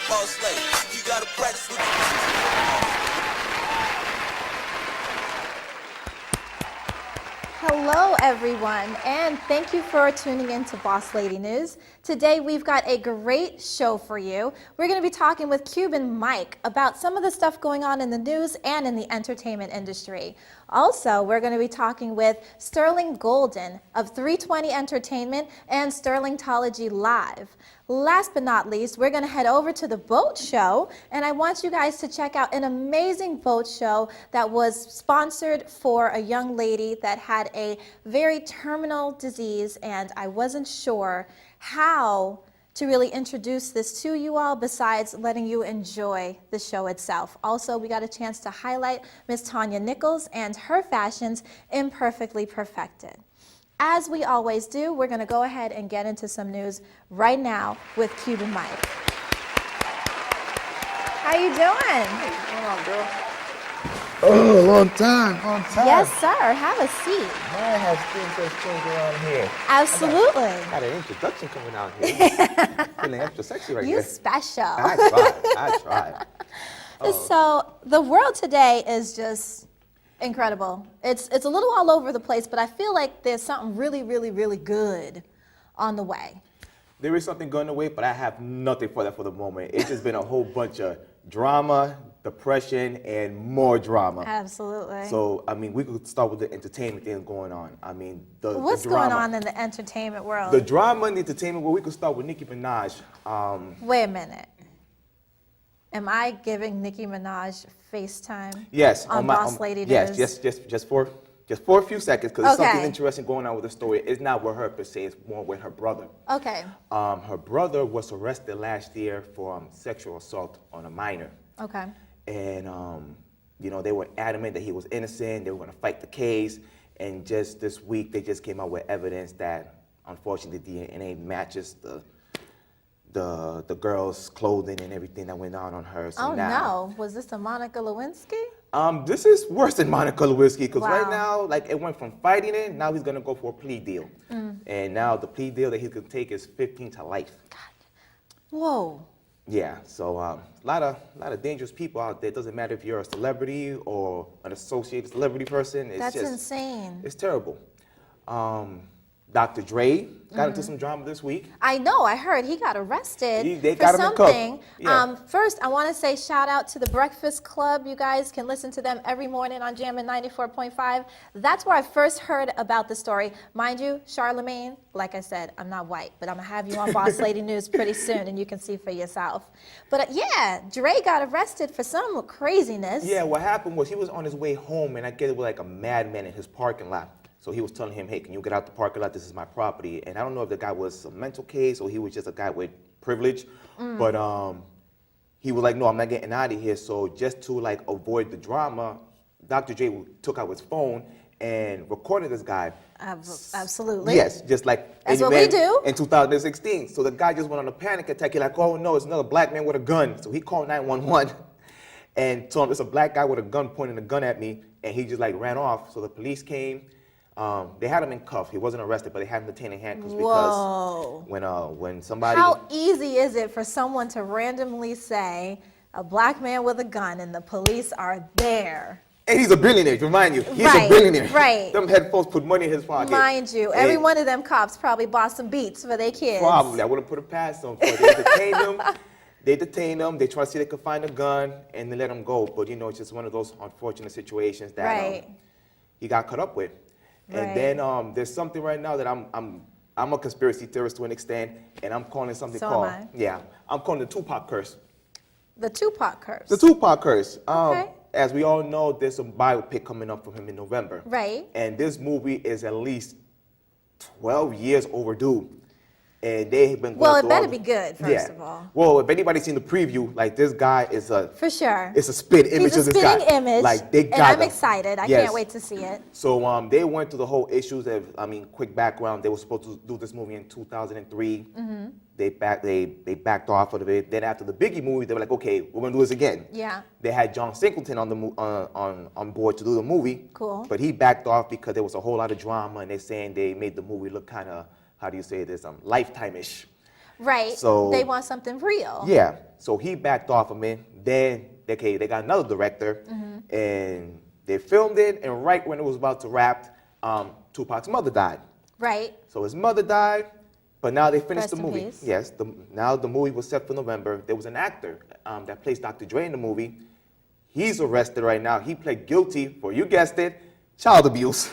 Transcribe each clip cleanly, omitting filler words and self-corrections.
BossLady. You gotta practice with the Hello, everyone, and thank you for tuning in to BossLady News. Today, we've got a great show for you. We're going to be talking with Cuban Mic about some of the stuff going on in the news and in the entertainment industry. Also, we're going to be talking with Sterling Golden of 320 Entertainment and Sterlingtology Live. Last but not least, we're going to head over to the boat show, and I want you guys to check out an amazing boat show that was sponsored for a young lady that had a very terminal disease, and I wasn't sure how to really introduce this to you all besides letting you enjoy the show itself. Also, we got a chance to highlight Miss Tanya Nichols and her fashions Imperfectly Perfected. As we always do, we're going to go ahead and get into some news right now with Cuban Mic. How you doing? Hey, what's going on, girl? Oh, long time. Yes, sir. Have a seat. Man, has things just changed around here. Absolutely. Got an introduction coming out here. Feeling extra sexy right You here. special. I tried. So the world today is just incredible. It's a little all over the place, but I feel like there's something really, really, really good on the way. There is something going away, but I have nothing for that for the moment. It's just been a whole bunch of drama, depression, and more drama. Absolutely. So, I mean, we could start with the entertainment thing going on. I mean, What's the drama. going on in the entertainment world? The drama and the entertainment, well, we could start with Nicki Minaj. Wait a minute. Am I giving Nicki Minaj FaceTime? Yes, on BossLady Yes, News? just for a few seconds, because there's Okay. something interesting going on with the story. It's not with her per se; it's more with her brother. Okay. Her brother was arrested last year for sexual assault on a minor, Okay. and you know, they were adamant that he was innocent. They were going to fight the case, and just this week they just came out with evidence that, unfortunately, DNA matches the girl's clothing and everything that went on her. So Oh now, no! Was this a Monica Lewinsky? This is worse than Monica Lewinsky, because Wow. right now, like, it went from fighting it, now he's gonna go for a plea deal. And now the plea deal that he could take is 15 to life. Whoa. Yeah, so a lot of dangerous people out there. It doesn't matter if you're a celebrity or an associated celebrity person. It's That's just insane. It's terrible. Dr. Dre got into some drama this week. I know, I heard he got arrested They for got him in cuffs. something. Yeah. First, I want to say shout out to the Breakfast Club. You guys can listen to them every morning on Jammin' 94.5. That's where I first heard about the story. Mind you, Charlemagne, like I said, I'm not white, but I'm going to have you on BossLady News pretty soon, and you can see for yourself. But yeah, Dre got arrested for some craziness. Yeah, what happened was he was on his way home, and I guess it was like a madman in his parking lot. So he was telling him, hey, can you get out the parking lot? This is my property. And I don't know if the guy was a mental case or he was just a guy with privilege. But he was like, no, I'm not getting out of here. So just to like avoid the drama, Dr. J took out his phone and recorded this guy. Absolutely. Yes, just like That's any what we man do. in 2016. So the guy just went on a panic attack. He's like, oh no, it's another black man with a gun. So he called 911 and told him it's a black guy with a gun pointing a gun at me. And he just like ran off. So the police came. They had him in cuffs. He wasn't arrested, but they had him detained in handcuffs Whoa. because when somebody... How easy is it for someone to randomly say a black man with a gun and the police are there? And he's a billionaire, to remind you. He's Right, a billionaire. right. Them headphones put money in his pocket. Mind you, And every one of them cops probably bought some beats for their kids. Probably. I wouldn't put it past them. But they detained him. They try to see if they could find a gun, and they let him go. But, you know, it's just one of those unfortunate situations that Right. He got caught up with. Right. And then there's something right now that I'm a conspiracy theorist to an extent, and I'm calling something So called am I. yeah, I'm calling the Tupac curse. The Tupac curse. The Tupac curse. Okay. As we all know, there's a biopic coming up for him in November. Right. And this movie is at least 12 years overdue. And they've been going Well, it through better all be good, first of all. Well, if anybody's seen the preview, like this guy is For sure. it's a spit image He's a of this guy. spitting image, Like they got and I'm him. excited. I Yes. can't wait to see it. So they went through the whole issues of, quick background. They were supposed to do this movie in 2003. They backed off of it. Then after the Biggie movie, they were like, okay, we're gonna do this again. Yeah. They had John Singleton on board to do the movie. Cool. But he backed off because there was a whole lot of drama, and they're saying they made the movie look kind of, how do you say this, lifetime-ish. Right. So they want something real. yeah. So he backed off of it. Then they got another director, and they filmed it. And right when it was about to wrap, Tupac's mother died. Right. So his mother died, but now they finished Rest the in movie. peace. Yes. Now the movie was set for November. There was an actor that plays Dr. Dre in the movie. He's arrested right now. He pled guilty for, you guessed it, child abuse.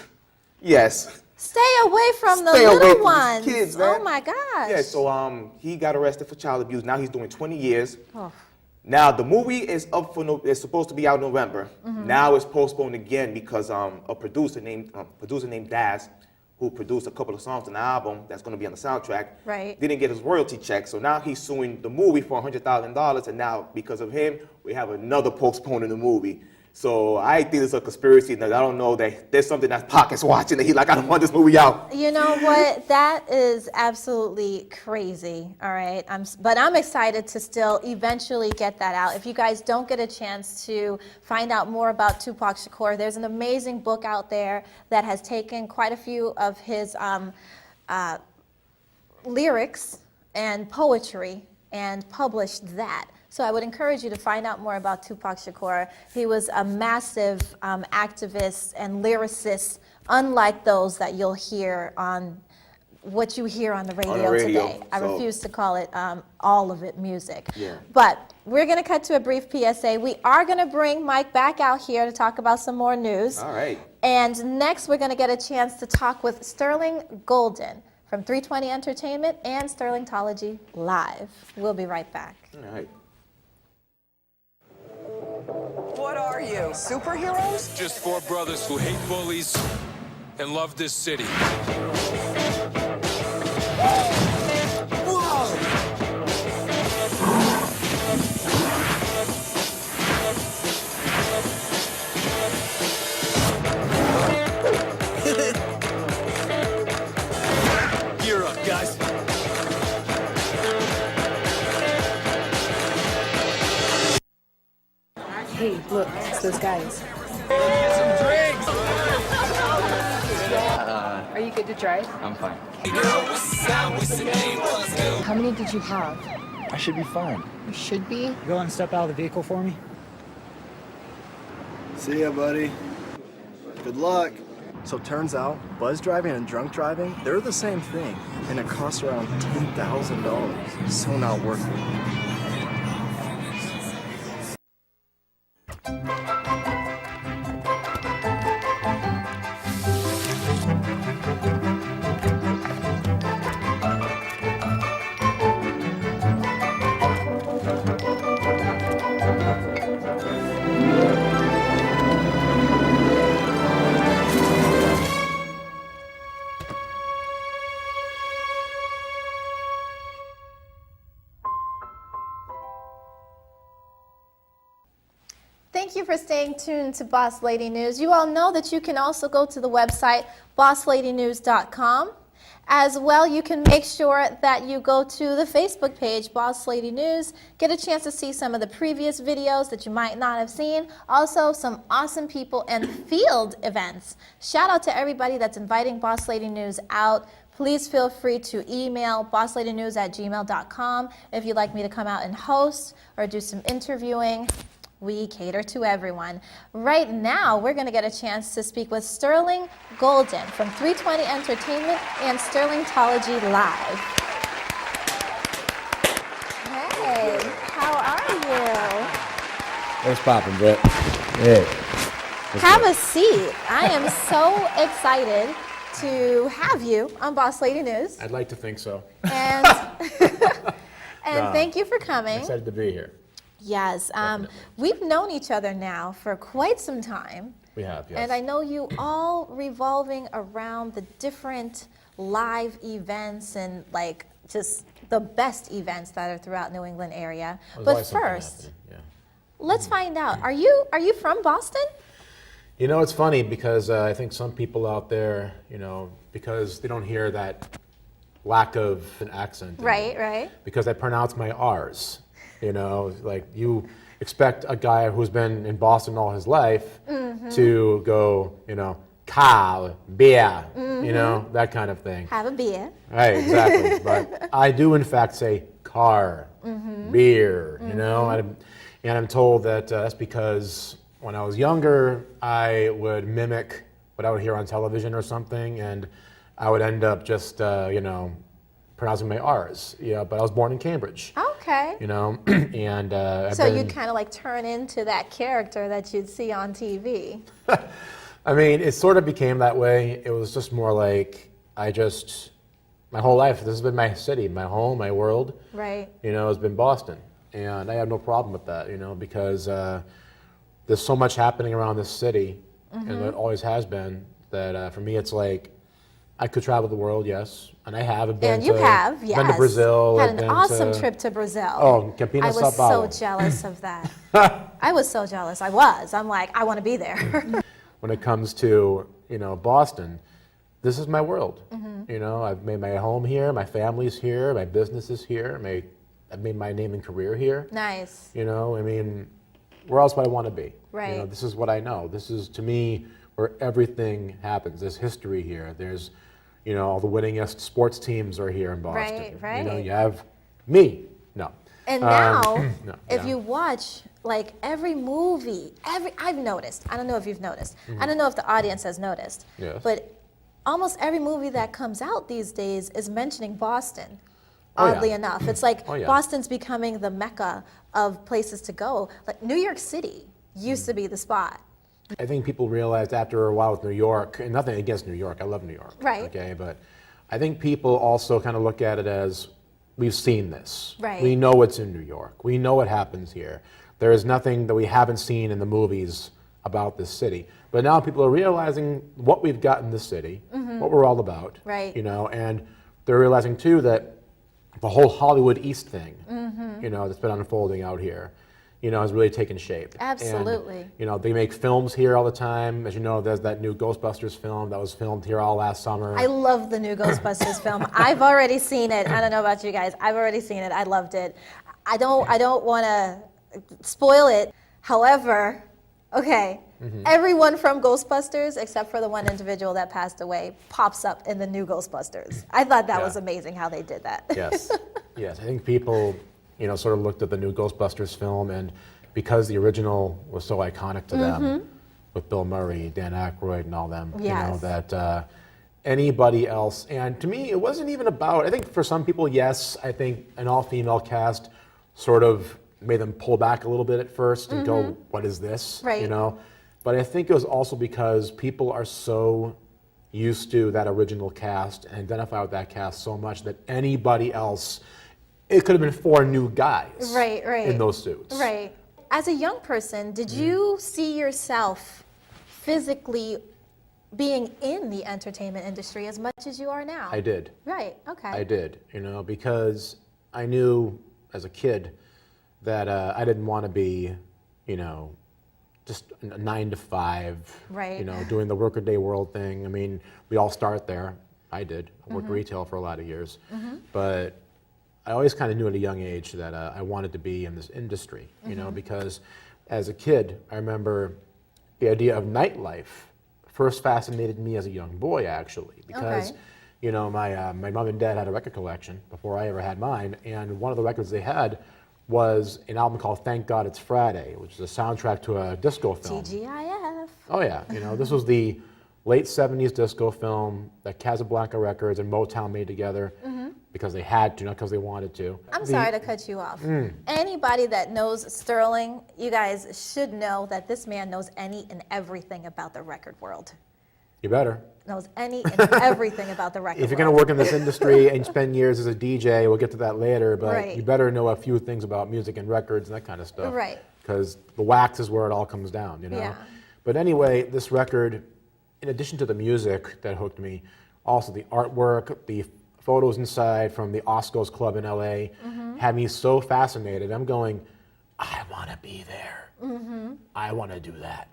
Yes. Stay away from the Stay away little from ones. these kids, man. Oh my gosh. Yeah, so he got arrested for child abuse. Now he's doing 20 years. Oh. Now the movie is up for it's supposed to be out in November. Now it's postponed again because a producer named Daz, who produced a couple of songs on the album that's going to be on the soundtrack, Right. didn't get his royalty check. So now he's suing the movie for $100,000, and now because of him, we have another postponing the movie. So I think it's a conspiracy. And I don't know that there's something that Pocket's watching that he's like, I don't want this movie out. You know what? That is absolutely crazy. All right. But I'm excited to still eventually get that out. If you guys don't get a chance to find out more about Tupac Shakur, there's an amazing book out there that has taken quite a few of his lyrics and poetry and published that. So I would encourage you to find out more about Tupac Shakur. He was a massive activist and lyricist, unlike those that you'll hear on what you hear on the radio, today. I refuse to call it all of it music. Yeah. But we're going to cut to a brief PSA. We are going to bring Mike back out here to talk about some more news. All right. And next, we're going to get a chance to talk with Sterling Golden from 320 Entertainment and Sterlingtology Live. We'll be right back. All right. What are you, superheroes? Just four brothers who hate bullies and love this city. Gear up, guys. Hey, look, it's those guys. Are you good to drive? I'm fine. How many did you have? I should be fine. You should be. Go and step out of the vehicle for me. See ya, buddy. Good luck. So turns out, buzz driving and drunk driving, they're the same thing, and it costs around $10,000. So not worth it. Thank you for staying tuned to Boss Lady News. You all know that you can also go to the website BossLadyNews.com. As well, you can make sure that you go to the Facebook page, Boss Lady News, get a chance to see some of the previous videos that you might not have seen. Also, some awesome people and field events. Shout out to everybody that's inviting Boss Lady News out. Please feel free to email bossladynews@gmail.com if you'd like me to come out and host or do some interviewing. We cater to everyone. Right now, we're going to get a chance to speak with Sterling Golden from 320 Entertainment and Sterlingtology Live. Hey, how are you? What's poppin', Brett? Yeah. Have a seat. I am so excited to have you on Boss Lady News. I'd like to think so. And, and thank you for coming. Excited to be here. Yes, we've known each other now for quite some time. We have, yes. And I know you all revolving around the different live events and like just the best events that are throughout New England area. There's But always something first, happening, yeah. let's find out. Are you from Boston? You know, it's funny because I think some people out there, you know, because they don't hear that lack of an accent. Right, right. Because I pronounce my R's. You know, like you expect a guy who's been in Boston all his life to go, you know, car, beer, you know, that kind of thing. Have a beer. Right, exactly. But I do, in fact, say car, beer, you know, and I'm told that that's because when I was younger, I would mimic what I would hear on television or something, and I would end up just, you know, pronouncing my R's. Yeah, but I was born in Cambridge. Okay. You know, and So you kind of like turn into that character that you'd see on TV. I mean, it sort of became that way. It was just more like my whole life, this has been my city, my home, my world. Right. You know, has been Boston. And I have no problem with that, you know, because there's so much happening around this city, and it always has been, that for me it's like, I could travel the world, yes, and I have. I've been And you have, yes. Been to Brazil. Had I've an been awesome to, trip to Brazil. Oh, Campinas, I was Sao Paulo. so jealous of that. I was so jealous. I'm like, I want to be there. When it comes to, you know, Boston, this is my world. You know, I've made my home here, my family's here, my business is here, I've made my name and career here. Nice. You know, I mean, where else would I want to be? Right. You know, this is what I know. This is, to me, where everything happens. There's history here. There's, you know, all the winningest sports teams are here in Boston. Right, right. You know, you have me. No. And now, no, if yeah. you watch like every movie, I've noticed, I don't know if you've noticed, I don't know if the audience has noticed, Yes. but almost every movie that comes out these days is mentioning Boston. Oh, yeah. Oddly enough, it's like Oh, yeah. Boston's becoming the mecca of places to go. Like New York City used to be the spot. I think people realized after a while with New York, and nothing against New York, I love New York. Right. Okay, but I think people also kind of look at it as, we've seen this. Right. We know what's in New York. We know what happens here. There is nothing that we haven't seen in the movies about this city. But now people are realizing what we've got in this city, what we're all about. Right. You know, and they're realizing too that the whole Hollywood East thing, you know, that's been unfolding out here, you know, has really taken shape. Absolutely. And, you know, they make films here all the time. As you know, there's that new Ghostbusters film that was filmed here all last summer. I love the new Ghostbusters film. I've already seen it. I don't know about you guys. I've already seen it. I loved it. I don't want to spoil it. However, okay, everyone from Ghostbusters, except for the one individual that passed away, pops up in the new Ghostbusters. I thought that Yeah. was amazing how they did that. Yes, yes. I think people, you know, sort of looked at the new Ghostbusters film, and because the original was so iconic to them, with Bill Murray, Dan Aykroyd, and all them, you know, Yes. that anybody else, and to me, it wasn't even about, I think for some people, yes, I think an all-female cast sort of made them pull back a little bit at first and go, what is this? Right. You know? But I think it was also because people are so used to that original cast and identify with that cast so much that anybody else, it could have been four new guys Right, right. in those suits. Right. As a young person, did you see yourself physically being in the entertainment industry as much as you are now? I did. Right, okay. I did, you know, because I knew as a kid that I didn't want to be, you know, just a 9 to 5, Right. you know, doing the workaday world thing. I mean, we all start there. I did. I Mm-hmm. worked retail for a lot of years. But I always kind of knew at a young age that I wanted to be in this industry, you know, Mm-hmm. because as a kid, I remember the idea of nightlife first fascinated me as a young boy, actually, because, Okay. you know, my mom and dad had a record collection before I ever had mine, and one of the records they had was an album called Thank God It's Friday, which is a soundtrack to a disco film. TGIF. Oh yeah, you know, this was the late 70s disco film that Casablanca Records and Motown made together because they had to, not because they wanted to. I'm sorry to cut you off. Anybody that knows Sterling, you guys should know that this man knows any and everything about the record world. You better. Knows any and everything about the record If you're world. going to work in this industry and spend years as a DJ, we'll get to that later, but Right. you better know a few things about music and records and that kind of stuff. Right. Because the wax is where it all comes down, you know? Yeah. But anyway, this record, in addition to the music that hooked me, also the artwork, the photos inside from the Oscars Club in LA had me so fascinated. I'm going, I want to be there. I want to do that.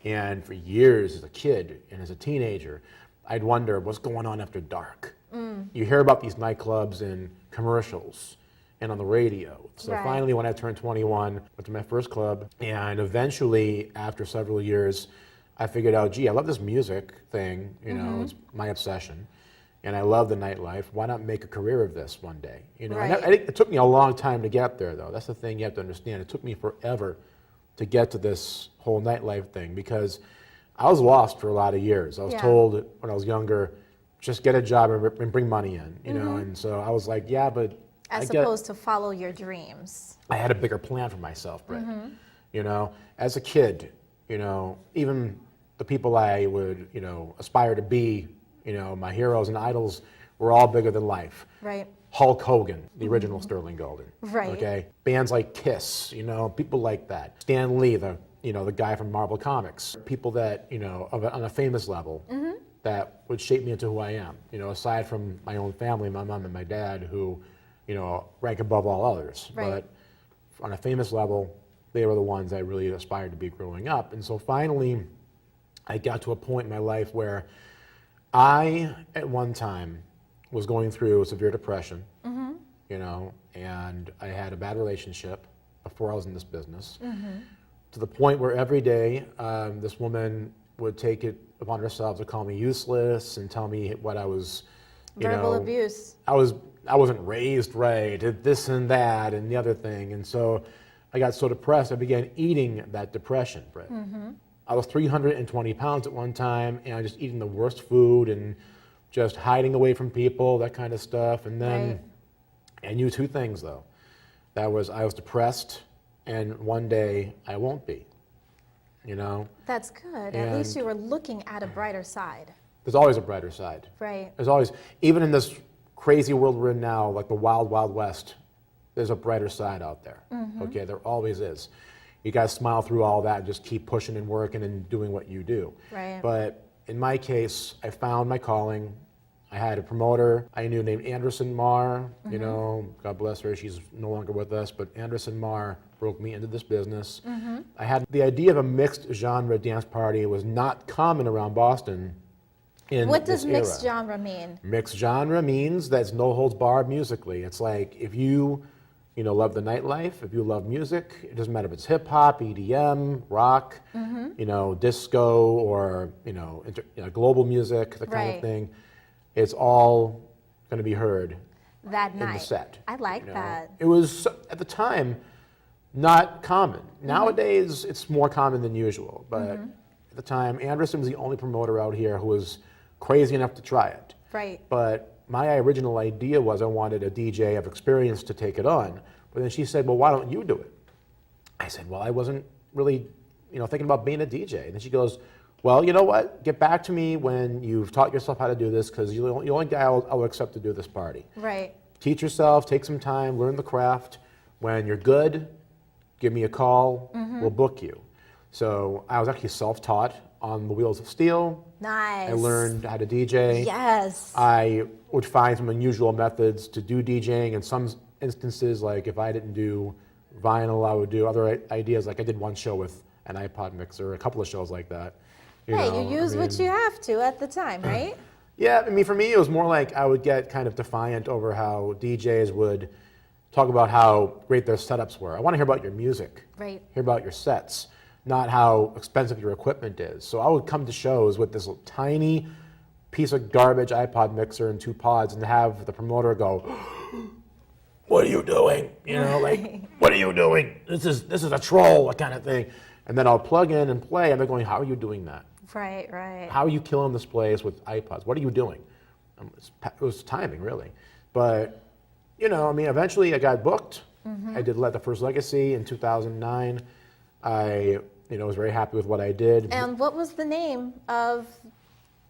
And for years as a kid and as a teenager, I'd wonder what's going on after dark. You hear about these nightclubs in commercials and on the radio. So Right. finally, when I turned 21, went to my first club, and eventually, after several years, I figured out, gee, I love this music thing, you know, it's my obsession. And I love the nightlife. Why not make a career of this one day? You know, Right. I think it took me a long time to get there, though. That's the thing you have to understand. It took me forever to get to this whole nightlife thing because I was lost for a lot of years. I was Yeah. told when I was younger, just get a job and bring money in, you know. And so I was like, yeah, but As opposed to follow your dreams. I had a bigger plan for myself, Britt. You know, as a kid, you know, even the people I would, you know, aspire to be, you know, my heroes and idols were all bigger than life. Right. Hulk Hogan, the original Sterling Golden. Right. Okay. Bands like Kiss, you know, people like that. Stan Lee, the guy from Marvel Comics. People that, you know, on a famous level that would shape me into who I am. You know, aside from my own family, my mom and my dad, who, you know, rank above all others. Right. But on a famous level, they were the ones I really aspired to be growing up. And so finally, I got to a point in my life where I, at one time, was going through severe depression, you know, and I had a bad relationship before I was in this business, to the point where every day this woman would take it upon herself to call me useless and tell me what I was, you Verbal know, abuse. I wasn't raised right, did this and that and the other thing, and so I got so depressed I began eating that depression, Britt. I was 320 pounds at one time, and I was just eating the worst food and just hiding away from people, that kind of stuff. And then Right. I knew two things, though. That was I was depressed, and one day I won't be, you know? That's good. At least And- you were looking at a brighter side. There's always a brighter side. Right. There's always, even in this crazy world we're in now, like the wild, wild west, there's a brighter side out there. Okay, there always is. You got to smile through all that and just keep pushing and working and doing what you do. Right. But in my case, I found my calling. I had a promoter I knew named Anderson Marr. You know, God bless her, she's no longer with us, but Anderson Marr broke me into this business. I had the idea of a mixed genre dance party. It was not common around Boston in What does this mixed era. genre mean? Mixed genre means that it's no holds barred musically. It's like if you love the nightlife, if you love music, it doesn't matter if it's hip hop, EDM, rock, you know, disco, or global music, the kind Right. of thing. It's all going to be heard That in night. the set. I like you know. that. It was at the time not common. Nowadays it's more common than usual, but at the time Anderson was the only promoter out here who was crazy enough to try it. Right. But my original idea was I wanted a DJ of experience to take it on. But then she said, well, why don't you do it? I said, well, I wasn't really, thinking about being a DJ. And then she goes, well, you know what? Get back to me when you've taught yourself how to do this, because you're the only guy I'll accept to do this party. Right. Teach yourself, take some time, learn the craft. When you're good, give me a call, we'll book you. So I was actually self-taught on the Wheels of Steel. Nice. I learned how to DJ. Yes. I would find some unusual methods to do DJing. In some instances, like if I didn't do vinyl, I would do other ideas. Like I did one show with an iPod mixer, a couple of shows like that. You use what you have to at the time, right? Yeah, I mean, for me, it was more like I would get kind of defiant over how DJs would talk about how great their setups were. I want to hear about your music. Right. Hear about your sets, not how expensive your equipment is. So I would come to shows with this little tiny piece of garbage iPod mixer and 2 pods and have the promoter go, what are you doing? Like, what are you doing? This is a troll, that kind of thing. And then I'll plug in and play, and they're going, how are you doing that? Right, right. How are you killing this place with iPods? What are you doing? It was timing, really. But, eventually I got booked. I did the first Legacy in 2009. I, was very happy with what I did. And what was the name of,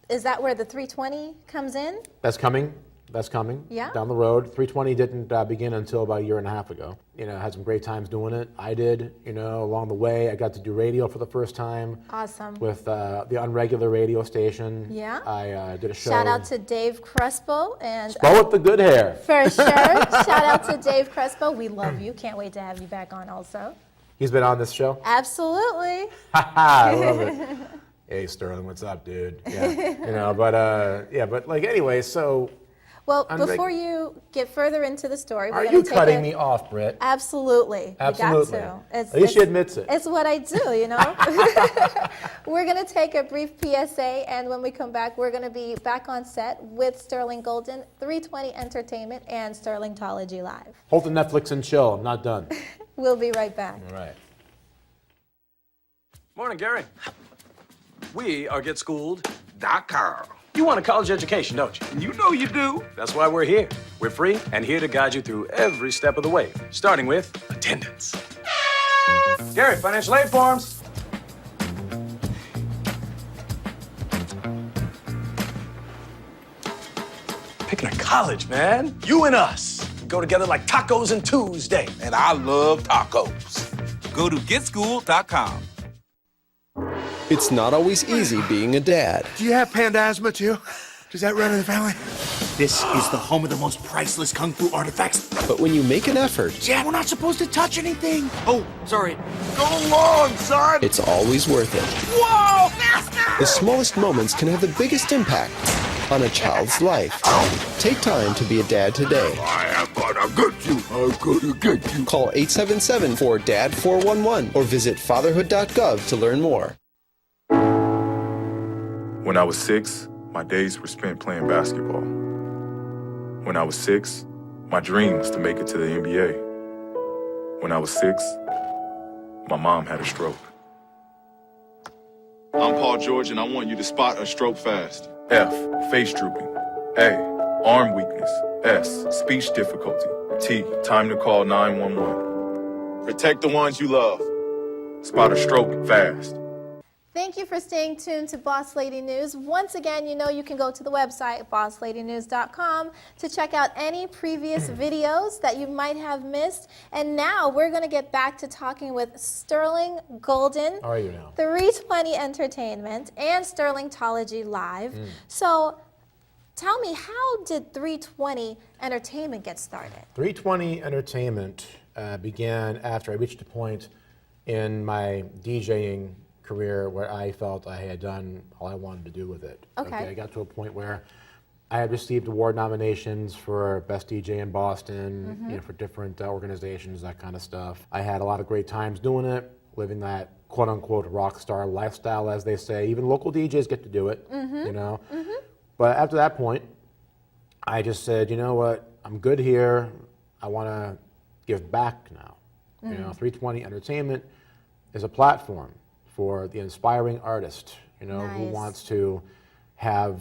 is that where the 320 comes in? That's coming. That's coming. Yeah. Down the road. 320 didn't begin until about a year and a half ago. Had some great times doing it. I did. Along the way, I got to do radio for the first time. Awesome. With the Unregular radio station. Yeah. I did a show. Shout out to Dave Crespo and Spo with the good hair. for sure. Shout out to Dave Crespo. We love you. Can't wait to have you back on also. He's been on this show. Absolutely. I love it. Hey Sterling, what's up, dude? Yeah. But like anyway, so. Well, Andre- before you get further into the story, we're Are going you to take cutting a, me off, Britt? Absolutely. Absolutely. You got to. At least she admits it. It's what I do, you know. We're going to take a brief PSA, and when we come back, we're going to be back on set with Sterling Golden, 320 Entertainment, and Sterlingtology Live. Hold the Netflix and chill. I'm not done. We'll be right back. All right. Morning, Gary. We are GetSchooled.com. You want a college education, don't you? You know you do. That's why we're here. We're free and here to guide you through every step of the way, starting with attendance. Gary, financial aid forms. Picking a college, man. You and us. We go together like tacos and Tuesday. And I love tacos. Go to getschool.com. It's not always easy being a dad. Do you have panda asthma too? Does that run in the family? This is the home of the most priceless kung fu artifacts. But when you make an effort, Dad, we're not supposed to touch anything. Oh, sorry. Go long, son! it's always worth it. Whoa! Master! The smallest moments can have the biggest impact on a child's life. Take time to be a dad today. I am gonna get you. I'm gonna get you. Call 877-4DAD-411 or visit fatherhood.gov to learn more. When I was 6, my days were spent playing basketball. When I was 6, my dream was to make it to the NBA. When I was 6, my mom had a stroke. I'm Paul George, and I want you to spot a stroke fast. F, face drooping. A, arm weakness. S, speech difficulty. T, time to call 911. Protect the ones you love. Spot a stroke fast. Thank you for staying tuned to Boss Lady News. Once again, you know you can go to the website, BossLadyNews.com, to check out any previous videos that you might have missed. And now we're going to get back to talking with Sterling Golden, How are you now? 320 Entertainment, and Sterlingtology Live. So tell me, how did 320 Entertainment get started? 320 Entertainment began after I reached a point in my DJing career where I felt I had done all I wanted to do with it. Okay. I got to a point where I had received award nominations for Best DJ in Boston, you know, for different organizations, that kind of stuff. I had a lot of great times doing it, living that quote-unquote rock star lifestyle, as they say. Even local DJs get to do it, you know. But after that point, I just said, you know what, I'm good here. I want to give back now. You know, 320 Entertainment is a platform for the inspiring artist, you know, who wants to have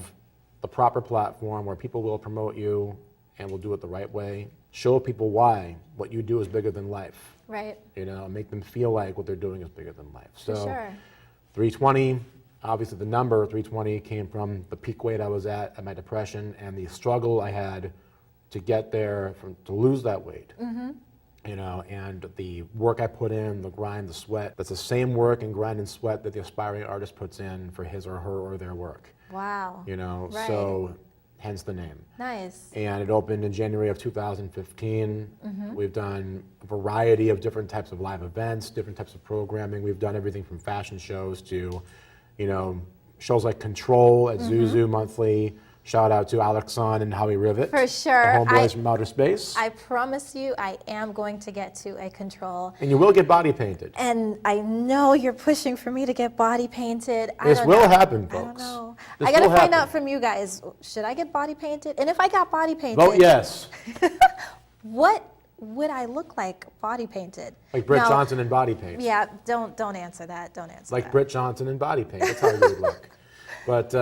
the proper platform where people will promote you and will do it the right way. Show people why what you do is bigger than life. Right. You know, make them feel like what they're doing is bigger than life. For So sure. 320, obviously the number 320 came from the peak weight I was at my depression and the struggle I had to get there, to lose that weight. You know, and the work I put in, the grind, the sweat, that's the same work and grind and sweat that the aspiring artist puts in for his or her or their work. Wow. You know, Right. so hence the name. Nice. And it opened in January of 2015. We've done a variety of different types of live events, different types of programming. We've done everything from fashion shows to, you know, shows like Control at Zuzu Monthly. Shout out to Alexon and Howie Rivet. For sure. The homeboys from outer space. I promise you, I am going to get to a Control. And you will get body painted. And I know you're pushing for me to get body painted. This will happen, folks. I don't know. This I got to will find happen. out from you guys, should I get body painted? And if I got body painted, Vote yes. what would I look like body painted? Like Britt Now- Johnson in body paint. Yeah, don't answer that. Don't answer Like that. Britt Johnson in body paint. That's how you would look. But,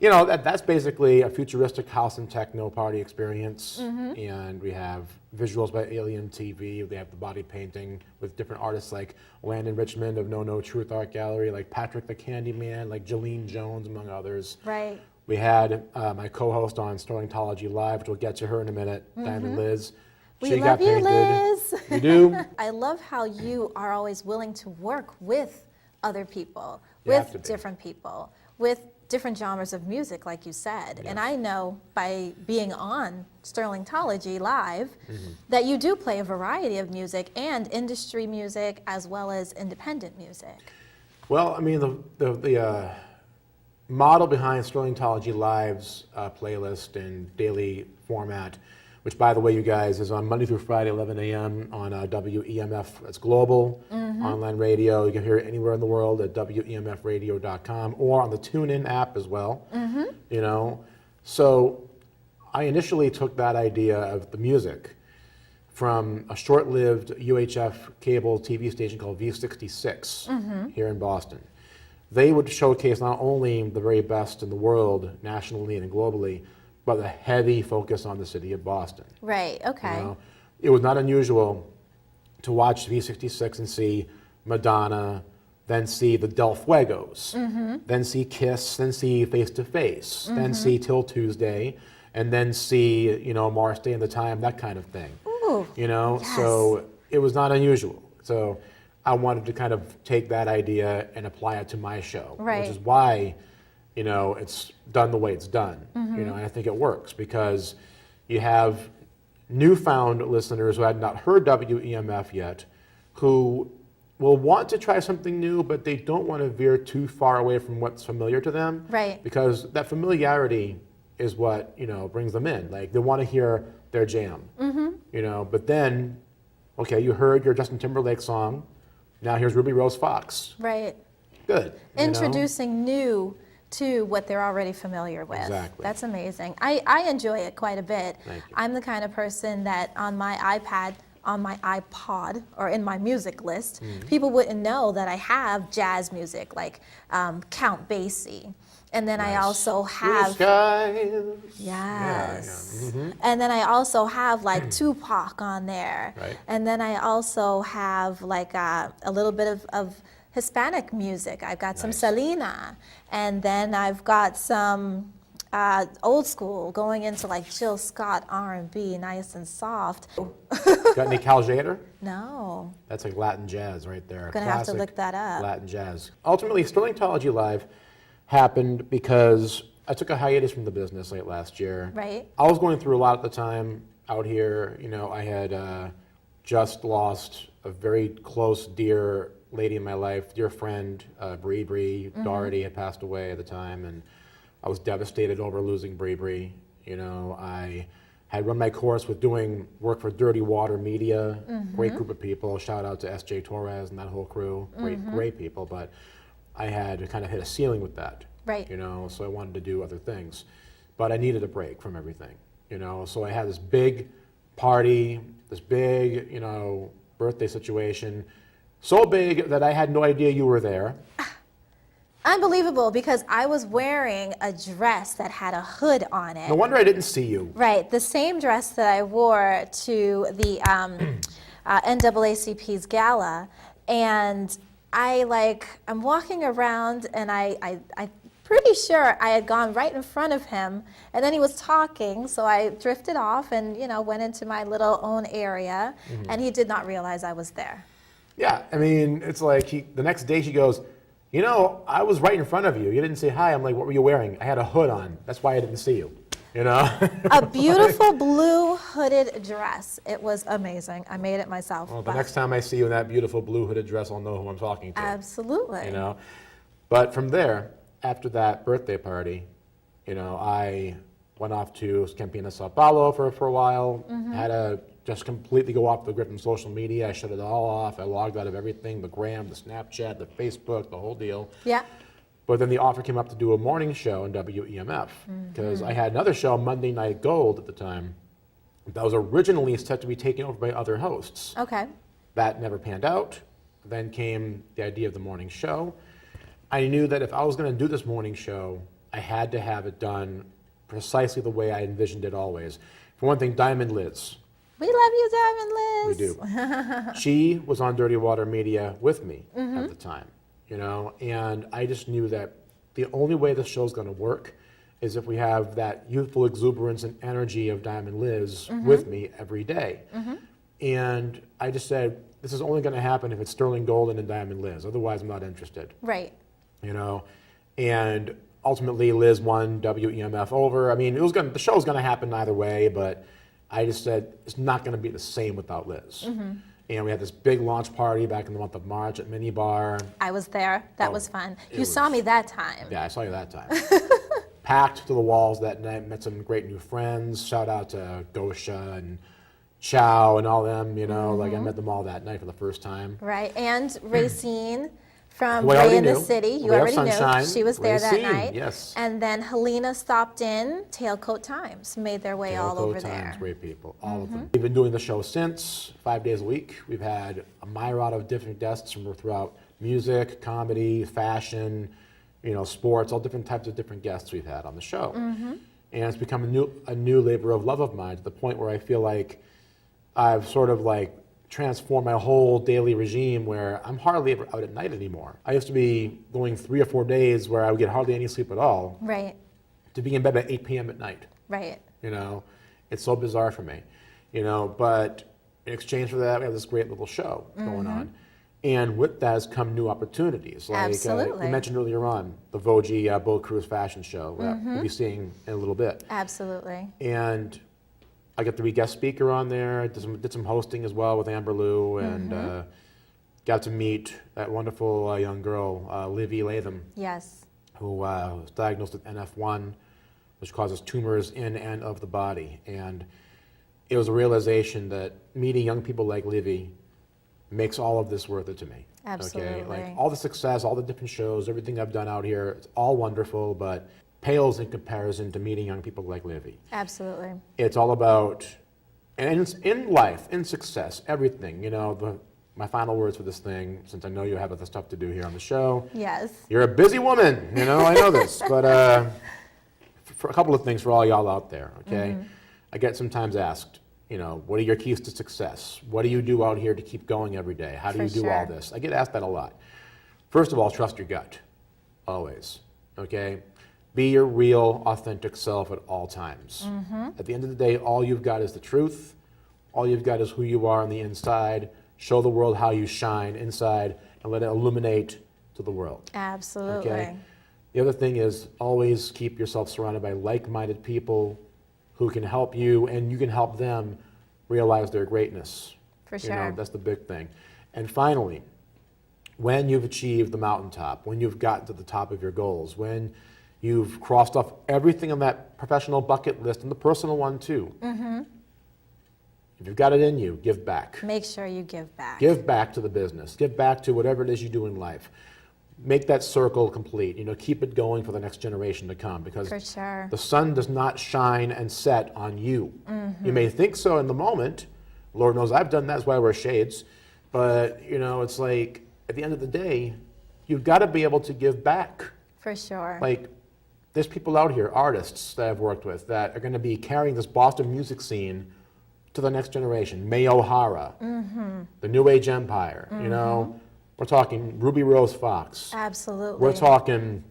you know, that's basically a futuristic house and techno party experience. And we have visuals by Alien TV. We have the body painting with different artists like Landon Richmond of No Truth Art Gallery, like Patrick the Candyman, like Jolene Jones, among others. Right. We had my co-host on Sterlingtology Live, which we'll get to her in a minute, Diamond Liz. We She love got you, painted. Liz. You do? I love how you are always willing to work with other people, You have to with be. different people, with different genres of music, like you said. And I know by being on Sterlingtology Live that you do play a variety of music and industry music as well as independent music. Well, I mean, the model behind Sterlingtology Live's playlist and daily format, which, by the way, you guys, is on Monday through Friday, 11 a.m. on WEMF. That's global online radio. You can hear it anywhere in the world at WEMFradio.com or on the TuneIn app as well. You know, so I initially took that idea of the music from a short-lived UHF cable TV station called V66 here in Boston. They would showcase not only the very best in the world, nationally and globally, but a heavy focus on the city of Boston. Right, okay. You know, it was not unusual to watch V66 and see Madonna, then see the Del Fuegos, then see Kiss, then see Face to Face, then see Till Tuesday, and then see, you know, Morris Day and the Time, that kind of thing. Ooh, you know, yes. So it was not unusual. So I wanted to kind of take that idea and apply it to my show, which is why, you know, it's done the way it's done. You know, and I think it works because you have newfound listeners who had not heard WEMF yet, who will want to try something new, but they don't want to veer too far away from what's familiar to them. Right. Because that familiarity is what, you know, brings them in. Like, they want to hear their jam. You know, but then, okay, you heard your Justin Timberlake song. Now here's Ruby Rose Fox. Right. Good. Introducing new to what they're already familiar with. Exactly. That's amazing. I enjoy it quite a bit. Thank you. I'm the kind of person that on my iPad, on my iPod, or in my music list, people wouldn't know that I have jazz music, like Count Basie. And then I also have, yes. And then I also have like Tupac on there. Right. And then I also have like a little bit of Hispanic music. I've got some Selena, and then I've got some old school going into like Jill Scott R&B, nice and soft. Got any Cal Jader? No. That's like Latin jazz right there. Gonna have to Classic look that up. Latin jazz. Ultimately, Sterlingtology Live happened because I took a hiatus from the business late last year. Right. I was going through a lot at the time out here. You know, I had just lost a very close, dear lady in my life, dear friend, Bree. Doherty had passed away at the time, and I was devastated over losing Bree. You know, I had run my course with doing work for Dirty Water Media, great group of people. Shout out to S.J. Torres and that whole crew, great people. But I had kind of hit a ceiling with that, Right. you know, so I wanted to do other things. But I needed a break from everything, you know, so I had this big party, this big, you know, birthday situation, so big that I had no idea you were there. Unbelievable, because I was wearing a dress that had a hood on it. No wonder I didn't see you. Right, the same dress that I wore to the NAACP's gala, and I'm walking around, and I'm pretty sure I had gone right in front of him, and then he was talking, so I drifted off and, you know, went into my little own area, and he did not realize I was there. Yeah, I mean, it's like the next day she goes, you know, I was right in front of you. You didn't say hi. I'm like, what were you wearing? I had a hood on. That's why I didn't see you. You know? A beautiful blue hooded dress. It was amazing. I made it myself. Well, the next time I see you in that beautiful blue hooded dress, I'll know who I'm talking to. Absolutely. You know? But from there, after that birthday party, you know, I went off to Campina, Sao Paulo for a while. Had to just completely go off the grid from social media. I shut it all off. I logged out of everything, the Gram, the Snapchat, the Facebook, the whole deal. Yeah. But then the offer came up to do a morning show in WEMF, because I had another show, Monday Night Gold, at the time, that was originally set to be taken over by other hosts. Okay. That never panned out. Then came the idea of the morning show. I knew that if I was going to do this morning show, I had to have it done precisely the way I envisioned it always. For one thing, Diamond Liz. We love you, Diamond Liz. We do. She was on Dirty Water Media with me at the time, you know, and I just knew that the only way the show's going to work is if we have that youthful exuberance and energy of Diamond Liz with me every day. And I just said, this is only going to happen if it's Sterling Golden and Diamond Liz. Otherwise, I'm not interested. Right. You know, and ultimately Liz won WEMF over. I mean, the show was going to happen either way, but I just said it's not going to be the same without Liz. And we had this big launch party back in the month of March at Mini Bar. I was there. That was fun. You saw me that time. Yeah, I saw you that time. Packed to the walls that night, met some great new friends. Shout out to Gosha and Chow and all them, you know, like I met them all that night for the first time. Right, and Racine from Who I Ray in the already knew. City. You Ray of already Sunshine. knew. She was there that Racine, night. yes. And then Helena stopped in. Tailcoat Times made their way all over there. Great people, all of them. We've been doing the show since, 5 days a week. We've had a myriad of different guests from throughout music, comedy, fashion, you know, sports, all different types of different guests we've had on the show. And it's become a new labor of love of mine, to the point where I feel like I've sort of like transformed my whole daily regime, where I'm hardly ever out at night anymore. I used to be going 3 or 4 days where I would get hardly any sleep at all, Right, to be in bed by 8 p.m. at night. right. You know, it's so bizarre for me, you know, but in exchange for that, we have this great little show going on. And with that has come new opportunities. Like Absolutely. you mentioned earlier on, the Vogue Boat Cruise fashion show that we'll be seeing in a little bit. Absolutely. And I got to be guest speaker on there, did some hosting as well with Amber Lou, and got to meet that wonderful young girl, Livy Latham, Yes. who was diagnosed with NF1, which causes tumors in and of the body. And it was a realization that meeting young people like Livy makes all of this worth it to me. Absolutely. Okay? Like all the success, all the different shows, everything I've done out here, it's all wonderful, but pales in comparison to meeting young people like Livy. Absolutely. It's all about, and it's in life, in success, everything, you know, my final words for this thing, since I know you have other stuff to do here on the show. Yes. You're a busy woman, you know, I know this, but for a couple of things for all y'all out there, okay? I get sometimes asked, you know, what are your keys to success? What do you do out here to keep going every day? How do you do all this? I get asked that a lot. First of all, trust your gut, always, okay? Be your real, authentic self at all times. At the end of the day, all you've got is the truth. All you've got is who you are on the inside. Show the world how you shine inside and let it illuminate to the world. Absolutely. Okay? The other thing is always keep yourself surrounded by like-minded people who can help you and you can help them realize their greatness. For You know, sure. that's the big thing. And finally, when you've achieved the mountaintop, when you've gotten to the top of your goals, when you've crossed off everything on that professional bucket list and the personal one too, if you've got it in you, give back. Make sure you give back. Give back to the business. Give back to whatever it is you do in life. Make that circle complete. You know, keep it going for the next generation to come, because For sure. the sun does not shine and set on you. You may think so in the moment. Lord knows I've done that. That's why I wear shades. But, you know, it's like, at the end of the day, you've got to be able to give back. For sure. Like, there's people out here, artists that I've worked with, that are going to be carrying this Boston music scene to the next generation. May O'Hara, the New Age Empire, you know. We're talking Ruby Rose Fox. Absolutely. We're talking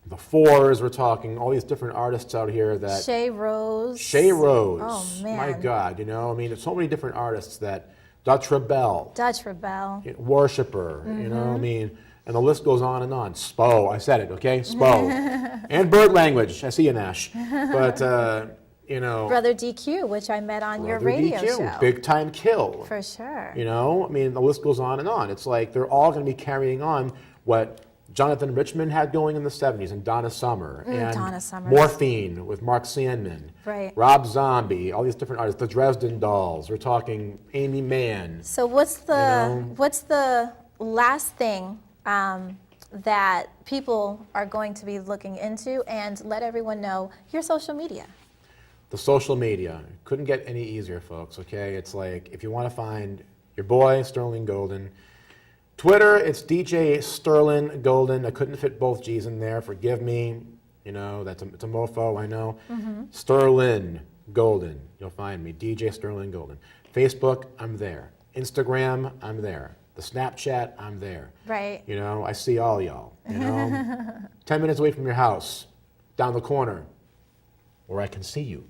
the Fours. We're talking all these different artists out here that... Shay Rose. Shay Rose. Oh, man. My God, you know, I mean, there's so many different artists that... Dutch Rebel. Dutch Rebel. Worshipper, you know, I mean, and the list goes on and on. Spo, I said it, okay? Spo. And bird language. I see you, Nash. But, you know... Brother DQ, which I met on your Brother radio DQ, show. Big Time Kill. For sure. You know, I mean, the list goes on and on. It's like they're all going to be carrying on what Jonathan Richman had going in the 70s, and Donna Summer, and Donna Summers. Morphine with Mark Sandman, Right. Rob Zombie, all these different artists, the Dresden Dolls. We're talking Amy Mann. So what's the You know? what's the last thing that people are going to be looking into, and let everyone know your social media? The social media couldn't get any easier, folks. Okay, it's like if you want to find your boy Sterling Golden. Twitter, it's DJ Sterling Golden. I couldn't fit both G's in there. Forgive me. You know, it's a mofo, I know. Sterling Golden. You'll find me, DJ Sterling Golden. Facebook, I'm there. Instagram, I'm there. The Snapchat, I'm there. Right. You know, I see all y'all. You know, 10 minutes away from your house, down the corner, where I can see you.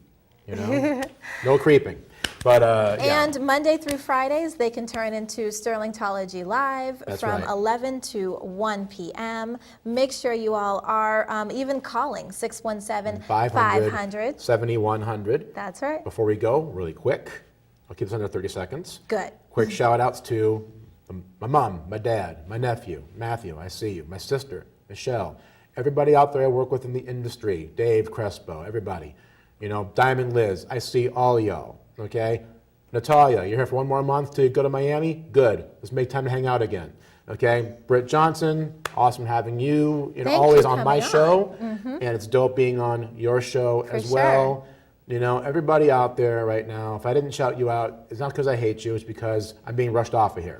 You know, no creeping. But yeah. And Monday through Fridays, they can turn into Sterlingtology Live from 11 to 1 p.m. Make sure you all are even calling 617-500. 7100. That's right. Before we go, really quick, I'll keep this under 30 seconds. Good. Quick shout outs to my mom, my dad, my nephew, Matthew, I see you, my sister, Michelle, everybody out there I work with in the industry, Dave Crespo, everybody. You know, Diamond Liz, I see all y'all, okay? Natalia, you're here for one more month to go to Miami? Good. Let's make time to hang out again. Okay? Britt Johnson, awesome having you. You know, always on my show. And it's dope being on your show as well. You know, everybody out there right now, if I didn't shout you out, it's not because I hate you, it's because I'm being rushed off of here.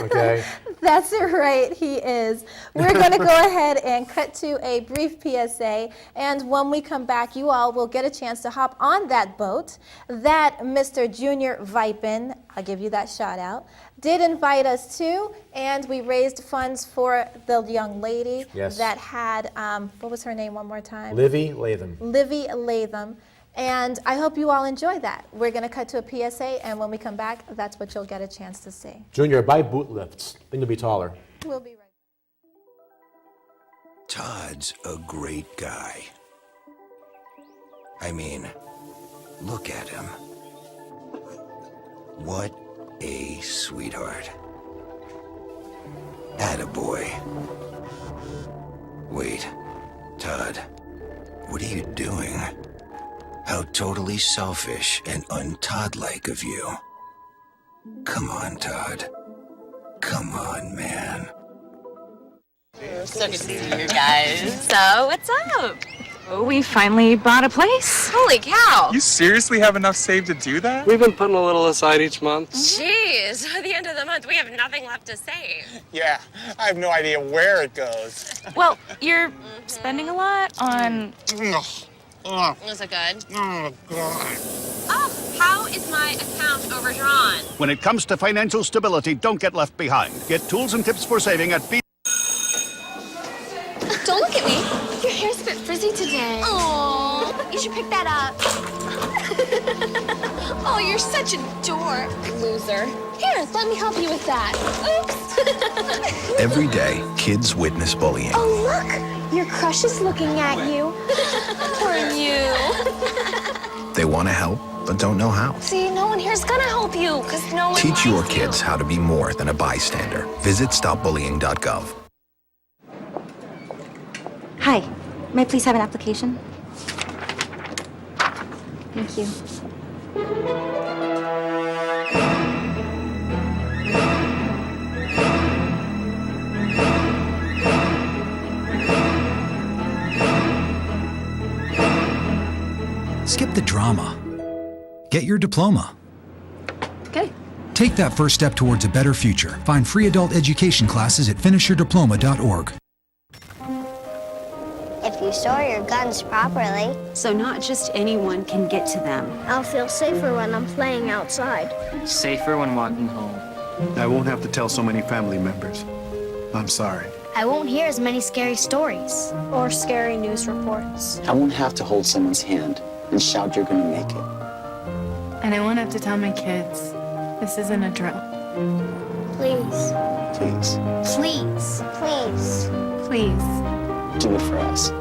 Okay? That's right, he is. We're going to go ahead and cut to a brief PSA, and when we come back, you all will get a chance to hop on that boat that Mr. Junior Vipin, I'll give you that shout out, did invite us to, and we raised funds for the young lady that had, what was her name one more time? Livy Latham. Livy Latham. And I hope you all enjoy that. We're going to cut to a PSA, and when we come back, that's what you'll get a chance to see. Junior, buy boot lifts. I think you'll be taller. We'll be right back. Todd's a great guy. I mean, look at him. What a sweetheart. Attaboy. Wait, Todd, what are you doing? How totally selfish and un-Todd-like of you. Come on, Todd. Come on, man. So good to see you guys. So, what's up? Oh, we finally bought a place. Holy cow! You seriously have enough saved to do that? We've been putting a little aside each month. Jeez, at the end of the month, we have nothing left to save. Yeah, I have no idea where it goes. Well, you're spending a lot on... Is it good? Oh, God. Oh, how is my account overdrawn? When it comes to financial stability, don't get left behind. Get tools and tips for saving at Don't look at me. Your hair's a bit frizzy today. Oh, you should pick that up. Oh, you're such a dork. Loser. Here, let me help you with that. Oops. Every day, kids witness bullying. Oh, look. Your crush is looking at you. Poor you. They want to help, but don't know how. See, no one here's gonna help you, because no one Teach your likes kids how to be more than a bystander. Visit stopbullying.gov. Hi, may I please have an application? Thank you. Skip the drama. Get your diploma. Okay. Take that first step towards a better future. Find free adult education classes at finishyourdiploma.org. If you store your guns properly. So not just anyone can get to them. I'll feel safer when I'm playing outside. Safer when walking home. I won't have to tell so many family members. I'm sorry. I won't hear as many scary stories. Or scary news reports. I won't have to hold someone's hand and shout you're gonna make it. And I won't have to tell my kids this isn't a drill. Please. Please. Please. Please. Please. Do it for us.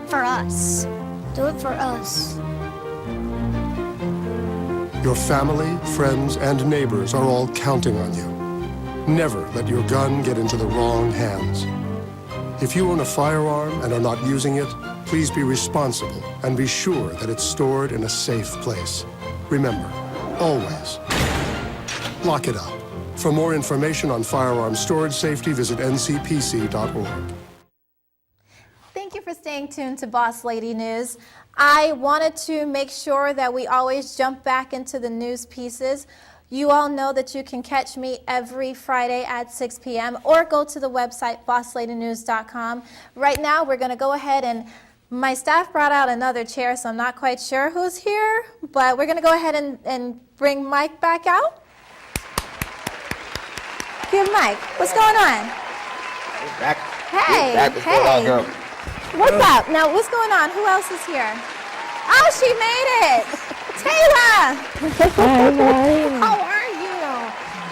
For us. Do it for us. Your family, friends, and neighbors are all counting on you. Never let your gun get into the wrong hands. If you own a firearm and are not using it, please be responsible and be sure that it's stored in a safe place. Remember, always, lock it up. For more information on firearm storage safety, visit ncpc.org. Thank you for staying tuned to Boss Lady News. I wanted to make sure that we always jump back into the news pieces. You all know that you can catch me every Friday at 6 p.m. or go to the website bossLadyNews.com. Right now, we're going to go ahead and my staff brought out another chair, so I'm not quite sure who's here, but we're going to go ahead and bring Mike back out. Cuban Mic, what's going on? Back. Hey, back. What's going on, girl? What's up? Now, what's going on? Who else is here? Oh, she made it! Tayla! How are you?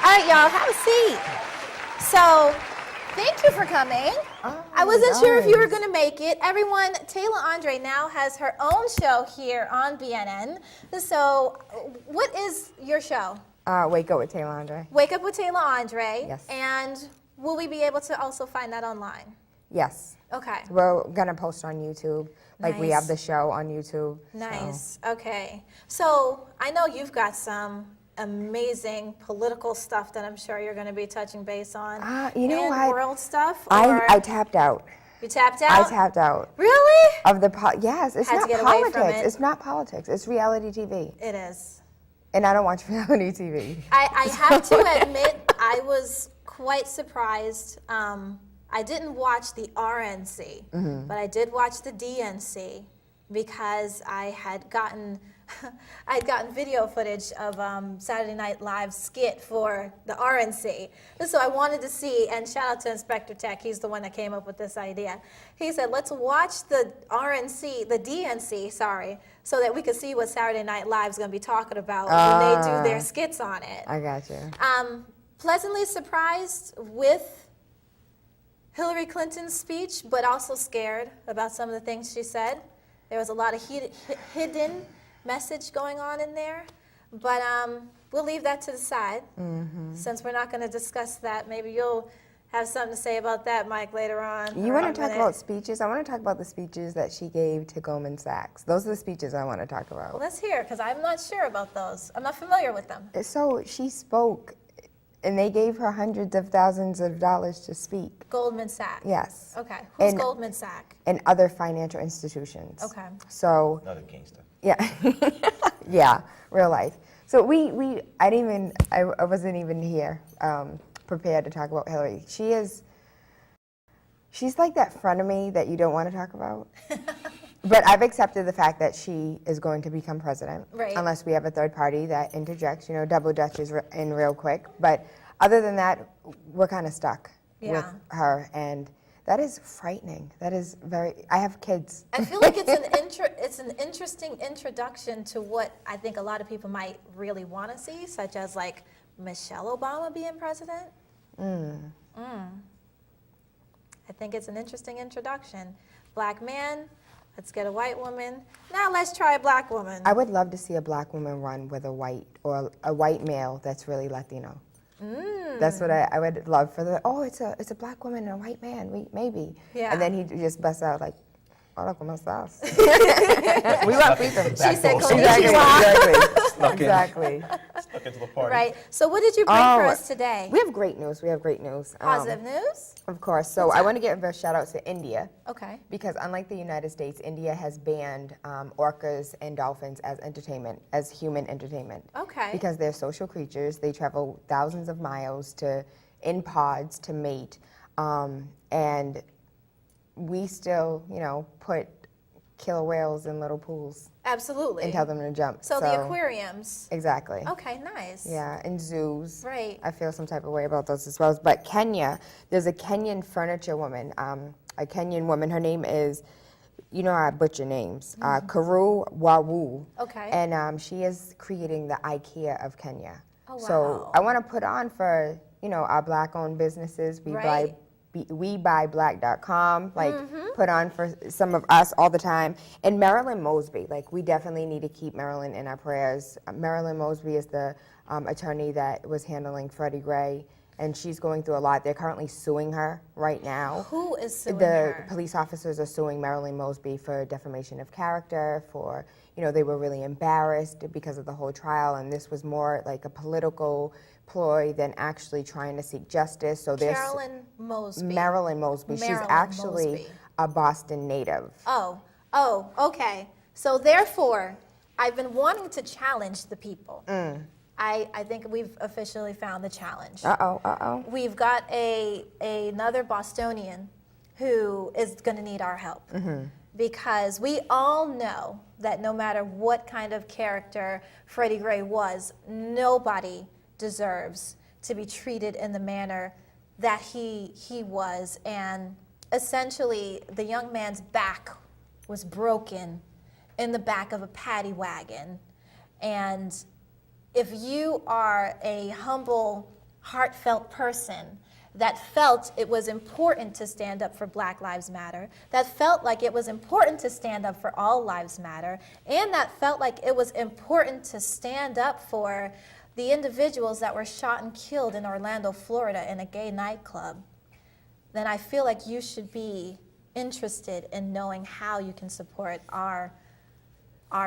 All right, y'all, have a seat. So, Thank you for coming. I wasn't sure if you were going to make it. Everyone, Tayla Andre now has her own show here on BNN. So, what is your show? Wake Up with Tayla Andre. Wake Up with Tayla Andre. Yes. And will we be able to also find that online? Yes. Okay. We're gonna post on YouTube. Like we have the show on YouTube. Nice. So. Okay. So I know you've got some amazing political stuff that I'm sure you're going to be touching base on. You know what? World stuff. I tapped out. You tapped out? I tapped out. Really? Of the yes, it's Had not to get away politics. from it. It's not politics. It's reality TV. It is. And I don't watch reality TV. I have to admit, I was quite surprised. I didn't watch the RNC, but I did watch the DNC because I had gotten video footage of Saturday Night Live's skit for the RNC. So I wanted to see, and shout out to Inspector Tech, he's the one that came up with this idea. He said, let's watch the DNC, so that we could see what Saturday Night Live's going to be talking about when they do their skits on it. I got you. Pleasantly surprised with Hillary Clinton's speech, but also scared about some of the things she said. There was a lot of hidden message going on in there, but we'll leave that to the side. Since we're not going to discuss that, maybe you'll have something to say about that, Mike, later on. You want to talk about speeches? I want to talk about the speeches that she gave to Goldman Sachs. Those are the speeches I want to talk about. Well, let's hear, because I'm not sure about those. I'm not familiar with them. So she spoke, and they gave her hundreds of thousands of dollars to speak. Goldman Sachs? Yes. Okay. Who's Goldman Sachs? And other financial institutions. Okay. So. Another gangster. Yeah. Yeah, real life. So I wasn't even here prepared to talk about Hillary. She's like that frenemy that you don't want to talk about. But I've accepted the fact that she is going to become president, right, unless we have a third party that interjects, double dutches in real quick. But other than that, we're kind of stuck with her, and that is frightening. That is I have kids. I feel like it's an interesting introduction to what I think a lot of people might really want to see, such as like Michelle Obama being president. I think it's an interesting introduction. Black man. Let's get a white woman. Now let's try a black woman. I would love to see a black woman run with a white male that's really Latino. That's what I would love for it's a black woman and a white man, maybe. Yeah. And then he just busts out like, hola, ¿cómo estás? We love people. She said, Exactly. Stuck into the party. Right. So what did you bring for us today? We have great news. Positive news? Of course. So I want to give a shout out to India. Okay. Because unlike the United States, India has banned orcas and dolphins as human entertainment. Okay. Because they're social creatures. They travel thousands of miles in pods to mate. And we still, put killer whales in little pools. Absolutely. And tell them to jump. So the aquariums. Exactly. Okay, nice. Yeah, and zoos. Right. I feel some type of way about those as well. But Kenya, there's a Kenyan furniture woman, her name is, I butcher names, Karu Wawu. Okay. And she is creating the IKEA of Kenya. Oh, wow. So I want to put on for, our black-owned businesses. WeBuyBlack.com, put on for some of us all the time. And Marilyn Mosby, we definitely need to keep Marilyn in our prayers. Marilyn Mosby is the attorney that was handling Freddie Gray, and she's going through a lot. They're currently suing her right now. Who is suing her? The police officers are suing Marilyn Mosby for defamation of character, for, they were really embarrassed because of the whole trial, and this was more like a political ploy than actually trying to seek justice. So there's Marilyn Mosby. Marilyn Mosby. She's actually a Boston native. Oh, okay. So therefore, I've been wanting to challenge the people. I think we've officially found the challenge. We've got another Bostonian who is going to need our help. Because we all know that no matter what kind of character Freddie Gray was, nobody deserves to be treated in the manner that he was. And essentially, the young man's back was broken in the back of a paddy wagon. And if you are a humble, heartfelt person that felt it was important to stand up for Black Lives Matter, that felt like it was important to stand up for All Lives Matter, and that felt like it was important to stand up for the individuals that were shot and killed in Orlando, Florida in a gay nightclub, then I feel like you should be interested in knowing how you can support our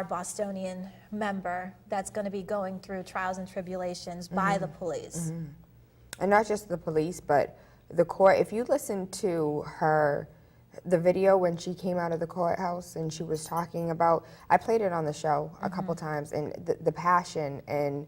Bostonian member that's going to be going through trials and tribulations by the police. And not just the police, but the court. If you listen to the video when she came out of the courthouse and she was talking about, I played it on the show a couple times, and the passion, and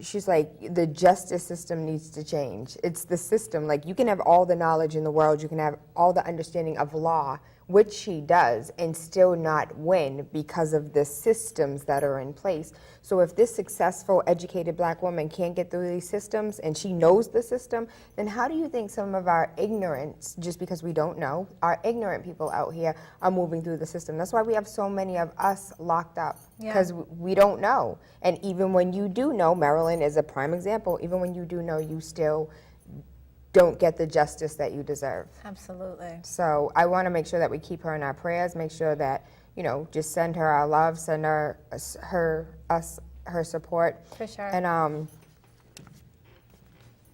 she's like, the justice system needs to change. It's the system. Like, you can have all the knowledge in the world, you can have all the understanding of law, which she does, and still not win because of the systems that are in place. So if this successful, educated Black woman can't get through these systems and she knows the system, then how do you think some of our ignorance, just because we don't know, our ignorant people out here are moving through the system? That's why we have so many of us locked up, because we don't know. And even when you do know, Maryland is a prime example, even when you do know, you still don't get the justice that you deserve. Absolutely. So I want to make sure that we keep her in our prayers, make sure that, you know, just send her our love, send her her support. For sure. And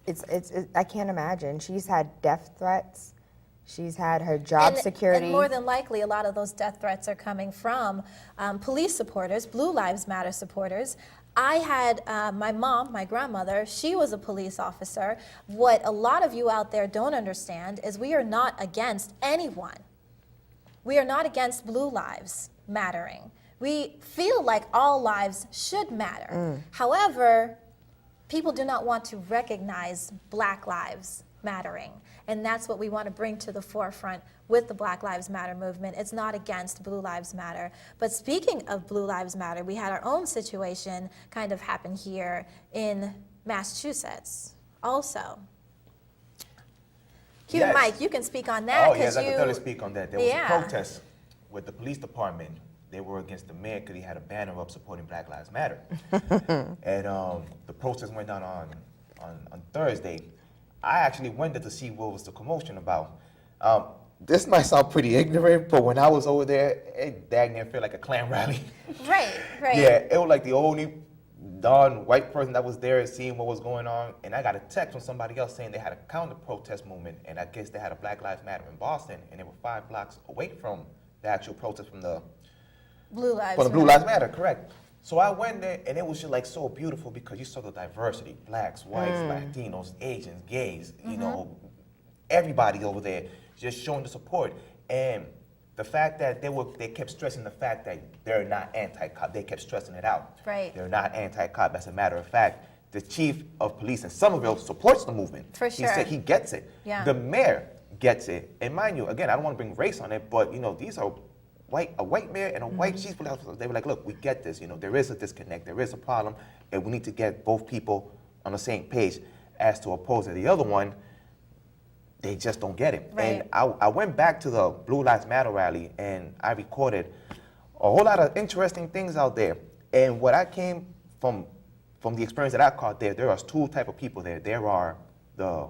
it's I can't imagine. She's had death threats. She's had her job security. And more than likely, a lot of those death threats are coming from police supporters, Blue Lives Matter supporters. I had my mom, my grandmother, she was a police officer. What a lot of you out there don't understand is we are not against anyone. We are not against Blue Lives mattering. We feel like all lives should matter. However, people do not want to recognize Black lives mattering. And that's what we want to bring to the forefront with the Black Lives Matter movement. It's not against Blue Lives Matter. But speaking of Blue Lives Matter, we had our own situation kind of happen here in Massachusetts also. Cuban Mike, you can speak on that. Oh, yes, I can totally speak on that. There was a protest with the police department. They were against the mayor because he had a banner up supporting Black Lives Matter. And the protest went down on Thursday. I actually went there to see what was the commotion about. This might sound pretty ignorant, but when I was over there, it dang near felt like a Klan rally. Right. Yeah, it was like the only non-white person that was there seeing what was going on. And I got a text from somebody else saying they had a counter-protest movement, and I guess they had a Black Lives Matter in Boston, and they were 5 blocks away from the actual protest from the Blue Lives Matter, correct. So I went there, and it was just like so beautiful because you saw the diversity: blacks, whites, Latinos, Asians, gays, you know, everybody over there just showing the support. And the fact that they kept stressing the fact that they're not anti-cop. They kept stressing it out. Right. They're not anti-cop. As a matter of fact, the chief of police in Somerville supports the movement. For sure. He said he gets it. Yeah. The mayor gets it. And mind you, again, I don't want to bring race on it, but you know, these are a white mayor and a white chief police officer. They were like, look, we get this. You know, there is a disconnect. There is a problem, and we need to get both people on the same page. As to oppose to the other one, they just don't get it. Right. And I went back to the Blue Lives Matter rally, and I recorded a whole lot of interesting things out there. And what I came from the experience that I caught there are 2 types of people there. There are the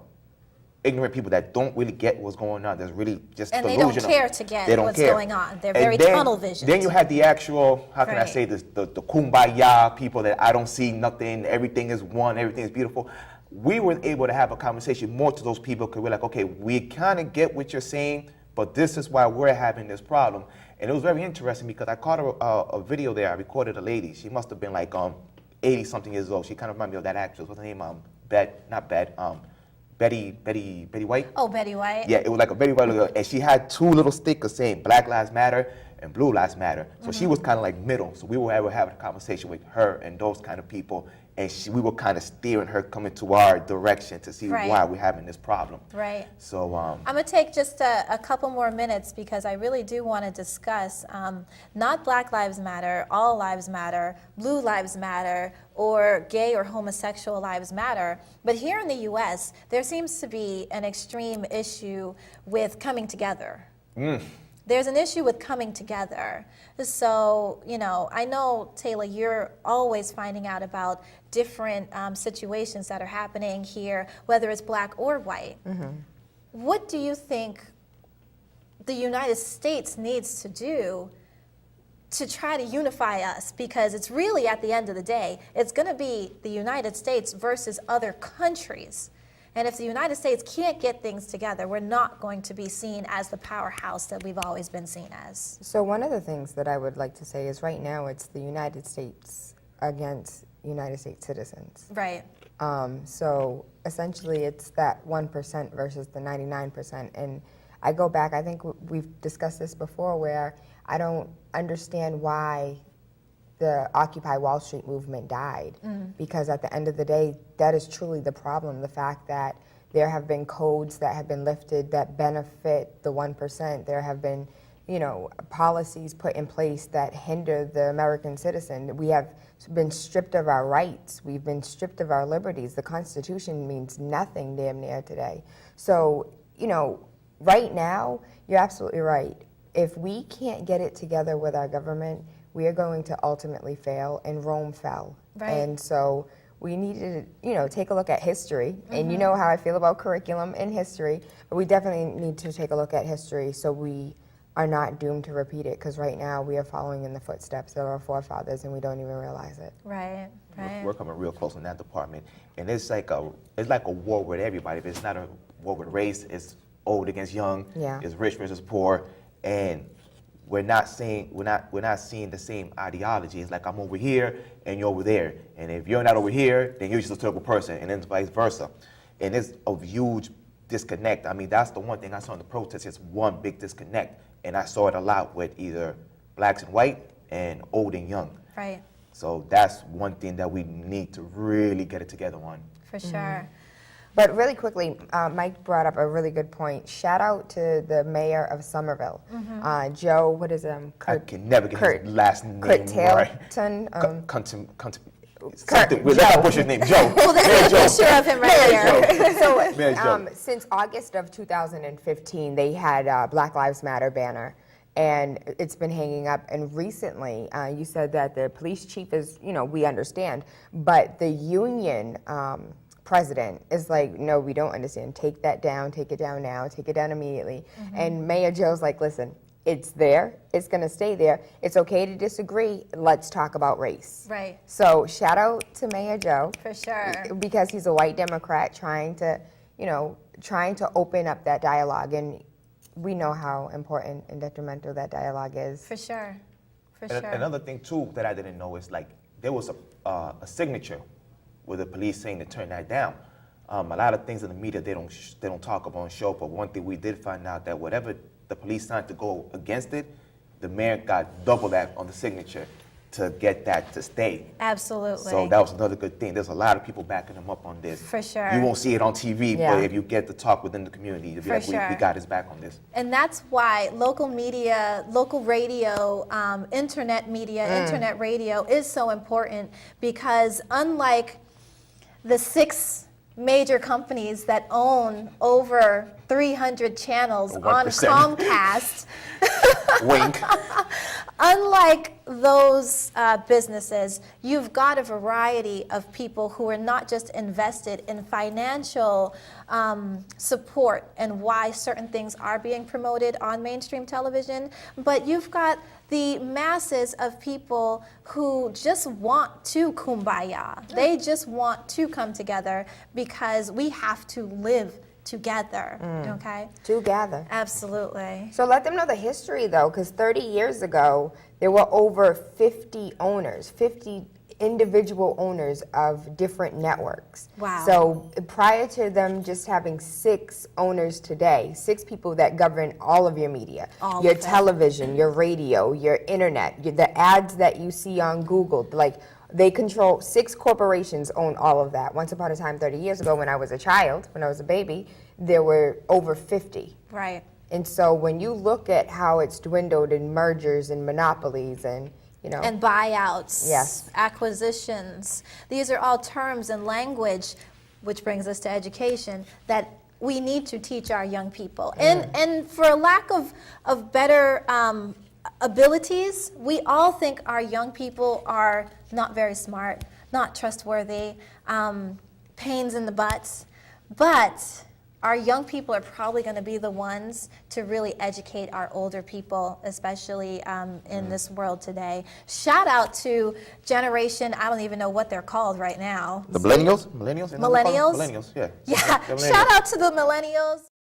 ignorant people that don't really get what's going on. There's really just and delusional. they don't care to get what's going on. They're And very tunnel visioned. Then you have the actual, how can I say this, the kumbaya people that I don't see nothing, everything is one, everything is beautiful. We were able to have a conversation more to those people because we're like, okay, we kind of get what you're saying, but this is why we're having this problem. And it was very interesting because I caught a video there. I recorded a lady. She must have been like 80-something years old. She kind of reminded me of that actress. What's her name? Betty White? Oh, Betty White. Yeah, it was like a Betty White girl. And she had 2 little stickers saying Black Lives Matter and Blue Lives Matter. So she was kind of like middle. So we were able to have a conversation with her and those kind of people. And we were kind of steering her coming to our direction to see why we're having this problem. Right. So I'm going to take just a couple more minutes because I really do want to discuss not Black Lives Matter, All Lives Matter, Blue Lives Matter, or gay or homosexual lives matter. But here in the U.S., there seems to be an extreme issue with coming together. there's an issue with coming together. So, you know, I know, Tayla, you're always finding out about different situations that are happening here, whether it's black or white. What do you think the United States needs to do to try to unify us? Because it's really, at the end of the day, it's going to be the United States versus other countries. And if the United States can't get things together, we're not going to be seen as the powerhouse that we've always been seen as. So one of the things that I would like to say is right now it's the United States against United States citizens. Right. So essentially it's that 1% versus the 99%. And I go back, I think we've discussed this before, where I don't understand why the Occupy Wall Street movement died, because at the end of the day, that is truly the problem, the fact that there have been codes that have been lifted that benefit the 1%. There have been, you know, policies put in place that hinder the American citizen. We have been stripped of our rights. We've been stripped of our liberties. The Constitution means nothing damn near today. So, you know, right now, you're absolutely right. If we can't get it together with our government, we are going to ultimately fail, and Rome fell. Right. And so we need to, you know, take a look at history. And you know how I feel about curriculum in history, but we definitely need to take a look at history so we are not doomed to repeat it, because right now we are following in the footsteps of our forefathers and we don't even realize it. Right, right. We're coming real close in that department, and it's like a war with everybody. If it's not a war with race, it's old against young, it's rich versus poor, and we're not seeing the same ideology. It's like I'm over here and you're over there, and if you're not over here, then you're just a terrible person, and then vice versa. And it's a huge disconnect. I mean, that's the one thing I saw in the protests. It's one big disconnect, and I saw it a lot with either blacks and white and old and young. Right. So that's one thing that we need to really get it together on. For sure. But really quickly, Mike brought up a really good point. Shout out to the mayor of Somerville, Joe. What is I can never get his last name right. Tailton. Something. Let's not push his name, Joe. Well, there's a picture of him right there. So, since August of 2015, they had Black Lives Matter banner, and it's been hanging up. And recently, you said that the police chief is, you know, we understand, but the union president is like, no, we don't understand. Take that down. Take it down now. Take it down immediately. And Mayor Joe's like, listen, it's there. It's going to stay there. It's okay to disagree. Let's talk about race. Right. So shout out to Mayor Joe. For sure. Because he's a white Democrat trying to, you know, trying to open up that dialogue. And we know how important and detrimental that dialogue is. For sure. For And sure. another thing too that I didn't know is like there was a signature with the police saying to turn that down. A lot of things in the media they don't talk about and show, but one thing we did find out that whatever the police signed to go against it, the mayor got double that on the signature to get that to stay. Absolutely. So that was another good thing. There's a lot of people backing him up on this. For sure. You won't see it on TV, but if you get the talk within the community, you'll be like, we got his back on this. And that's why local media, local radio, internet media, internet radio is so important, because unlike the 6 major companies that own over 300 channels on 1%. Comcast, Wink. unlike those businesses, you've got a variety of people who are not just invested in financial support and why certain things are being promoted on mainstream television, but you've got the masses of people who just want to kumbaya. They just want to come together because we have to live together, okay? Together. Absolutely. So let them know the history, though, because 30 years ago, there were over 50 owners, 50 individual owners of different networks. Wow. So prior to them just having 6 owners today, 6 people that govern all of your media, your television, your radio, your internet, the ads that you see on Google, like they control 6 corporations own all of that. Once upon a time, 30 years ago, when I was a child, when I was a baby, there were over 50. Right. And so when you look at how it's dwindled in mergers and monopolies and, you know. And buyouts. Yes. Acquisitions. These are all terms and language, which brings us to education, that we need to teach our young people. And for a lack of better abilities, we all think our young people are not very smart, not trustworthy, pains in the butts. But our young people are probably going to be the ones to really educate our older people, especially in this world today. Shout out to generation, I don't even know what they're called right now. The millennials? Millennials? Millennials? Millennials, yeah. Yeah, Millennials. Shout out to the millennials.